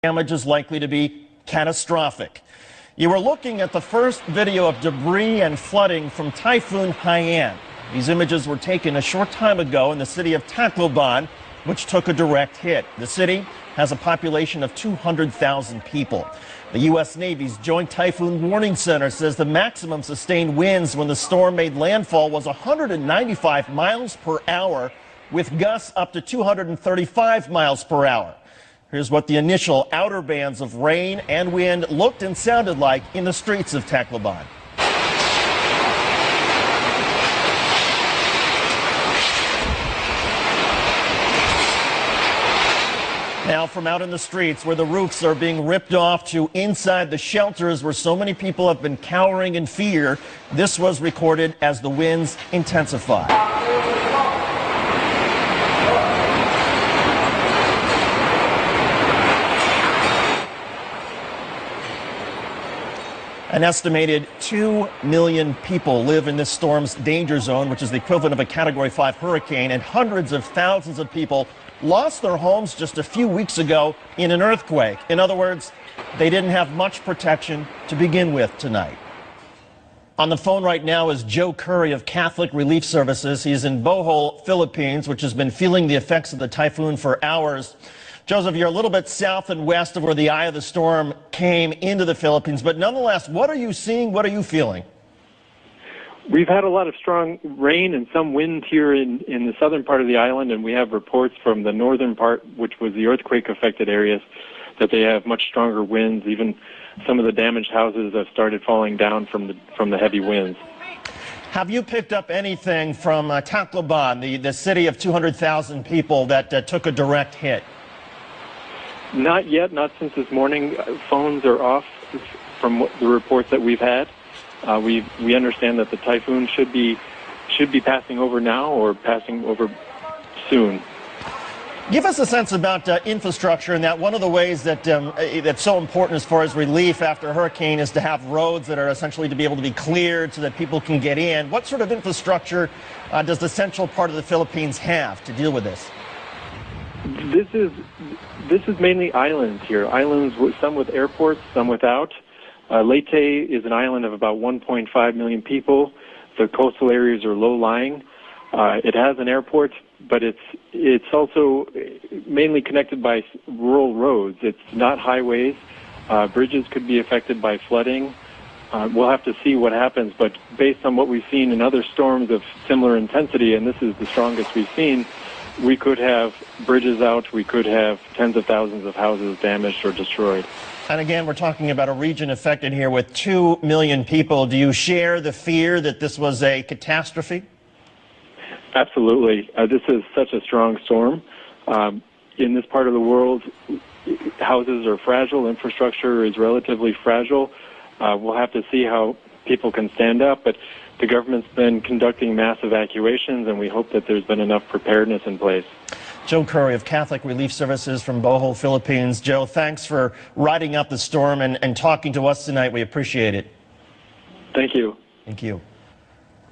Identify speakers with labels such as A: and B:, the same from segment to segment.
A: Damage is likely to be catastrophic. You are looking at the first video of debris and flooding from Typhoon Haiyan. These images were taken a short time ago in the city of Tacloban, which took a direct hit. The city has a population of 200,000 people. The U.S. Navy's Joint Typhoon Warning Center says the maximum sustained winds when the storm made landfall was 195 miles per hour, with gusts up to 235 miles per hour. Here's what the initial outer bands of rain and wind looked and sounded like in the streets of Tacloban. Now from out in the streets where the roofs are being ripped off to inside the shelters where so many people have been cowering in fear, this was recorded as the winds intensify. An estimated 2 million people live in this storm's danger zone, which is the equivalent of a Category 5 hurricane, and hundreds of thousands of people lost their homes just a few weeks ago in an earthquake. In other words, they didn't have much protection to begin with tonight. On the phone right now is Joe Curry of Catholic Relief Services. He's in Bohol, Philippines, which has been feeling the effects of the typhoon for hours. Joseph, you're a little bit south and west of where the eye of the storm came into the Philippines, but nonetheless, what are you seeing? What are you feeling?
B: We've had a lot of strong rain and some wind here in the southern part of the island, and we have reports from the northern part, which was the earthquake-affected areas, that they have much stronger winds. Even some of the damaged houses have started falling down from the heavy winds.
A: Have you picked up anything from Tacloban, the city of 200,000 people that took a direct hit?
B: Not yet, not since this morning. Phones are off from the reports that we've had. We understand that the typhoon should be passing over now or passing over soon.
A: Give us a sense about infrastructure, and that one of the ways that that's so important as far as relief after a hurricane is to have roads that are essentially to be able to be cleared so that people can get in. What sort of infrastructure does the central part of the Philippines have to deal with this?
B: This is mainly islands here. Islands, some with airports, some without. Leyte is an island of about 1.5 million people. The coastal areas are low-lying. It has an airport, but it's also mainly connected by rural roads. It's not highways. Bridges could be affected by flooding. We'll have to see what happens, but based on what we've seen in other storms of similar intensity, and this is the strongest we've seen, we could have bridges out, we could have tens of thousands of houses damaged or destroyed.
A: And again, we're talking about a region affected here with 2 million people. Do you share the fear that this was a catastrophe?
B: Absolutely. This is such a strong storm. In this part of the world, houses are fragile, infrastructure is relatively fragile. We'll have to see how people can stand up, but the government's been conducting mass evacuations, and we hope that there's been enough preparedness in place.
A: Joe Curry of Catholic Relief Services from Bohol, Philippines. Joe, thanks for riding out the storm and talking to us tonight. We appreciate it.
B: Thank you.
A: Thank you.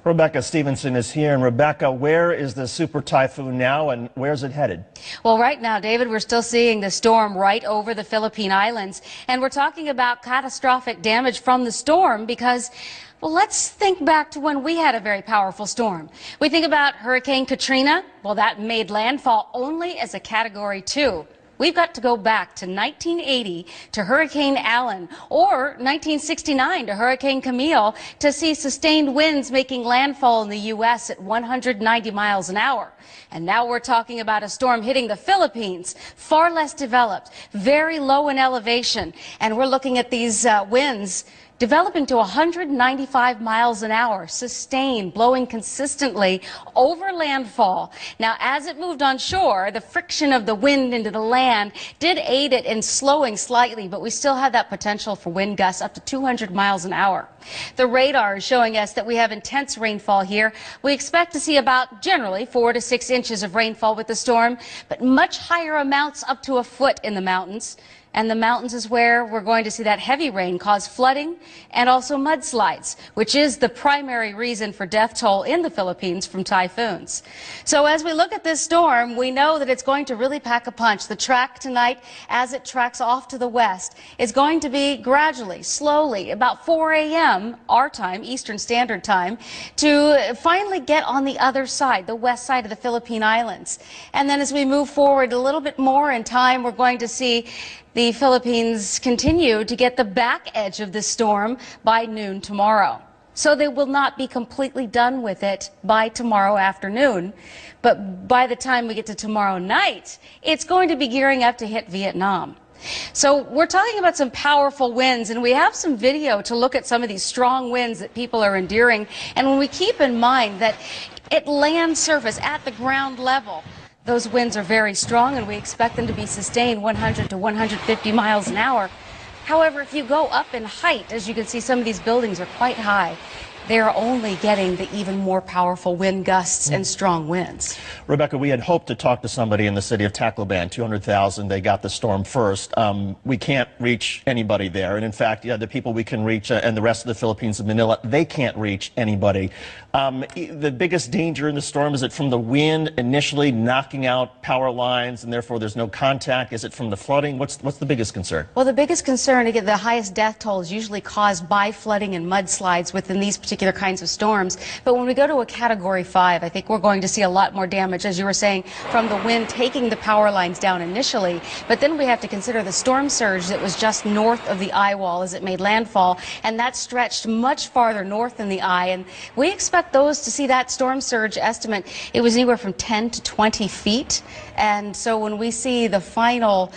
A: Rebecca Stevenson is here. And Rebecca, where is the super typhoon now, and where's it headed?
C: Well, right now, David, we're still seeing the storm right over the Philippine Islands. And we're talking about catastrophic damage from the storm because, well, let's think back to when we had a very powerful storm. We think about Hurricane Katrina. Well, that made landfall only as a Category 2. We've got to go back to 1980 to Hurricane Allen or 1969 to Hurricane Camille to see sustained winds making landfall in the U.S. at 190 miles an hour. And now we're talking about a storm hitting the Philippines, far less developed, very low in elevation. And we're looking at these winds developing to 195 miles an hour, sustained, blowing consistently over landfall. Now, as it moved on shore, the friction of the wind into the land did aid it in slowing slightly, but we still have that potential for wind gusts up to 200 miles an hour. The radar is showing us that we have intense rainfall here. We expect to see about generally 4 to 6 inches of rainfall with the storm, but much higher amounts up to a foot in the mountains. And the mountains is where we're going to see that heavy rain cause flooding and also mudslides, which is the primary reason for death toll in the Philippines from typhoons. So as we look at this storm, we know that it's going to really pack a punch. The track tonight, as it tracks off to the west, is going to be gradually, slowly, about 4 a.m. our time, Eastern Standard Time, to finally get on the other side, the west side of the Philippine Islands. And then as we move forward a little bit more in time, we're going to see the Philippines continue to get the back edge of this storm by noon tomorrow. So they will not be completely done with it by tomorrow afternoon. But by the time we get to tomorrow night, it's going to be gearing up to hit Vietnam. So we're talking about some powerful winds, and we have some video to look at some of these strong winds that people are enduring. And when we keep in mind that at land surface, at the ground level, those winds are very strong, and we expect them to be sustained 100 to 150 miles an hour. However, if you go up in height, as you can see, some of these buildings are quite high. They're only getting the even more powerful wind gusts and strong winds.
A: Rebecca, we had hoped to talk to somebody in the city of Tacloban, 200,000. They got the storm first. We can't reach anybody there. And in fact, the people we can reach and the rest of the Philippines and Manila, they can't reach anybody. The biggest danger in the storm, is it from the wind initially knocking out power lines and therefore there's no contact? Is it from the flooding? What's the biggest concern?
C: Well, the biggest concern, again, the highest death toll is usually caused by flooding and mudslides within these particular kinds of storms. But when we go to a Category 5, I think we're going to see a lot more damage, as you were saying, from the wind taking the power lines down initially. But then we have to consider the storm surge that was just north of the eye wall as it made landfall, and that stretched much farther north than the eye. And we expect those to see that storm surge estimate. It was anywhere from 10 to 20 feet. And so when we see the final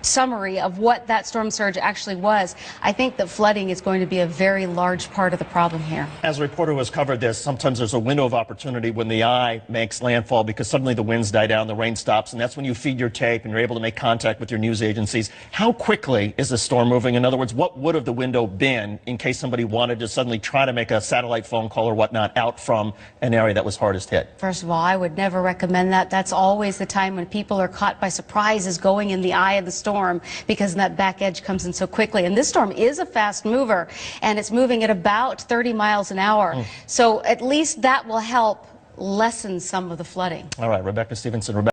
C: summary of what that storm surge actually was, I think that flooding is going to be a very large part of the problem here.
A: As a reporter who has covered this, sometimes there's a window of opportunity when the eye makes landfall because suddenly the winds die down, the rain stops, and that's when you feed your tape and you're able to make contact with your news agencies. How quickly is the storm moving? In other words, what would have the window been in case somebody wanted to suddenly try to make a satellite phone call or whatnot out from an area that was hardest hit?
C: First of all, I would never recommend that. That's always the time when people are caught by surprise, is going in the eye of the storm, because that back edge comes in so quickly. And this storm is a fast mover, and it's moving at about 30 miles an hour. So at least that will help lessen some of the flooding.
A: All right, Rebecca Stevenson.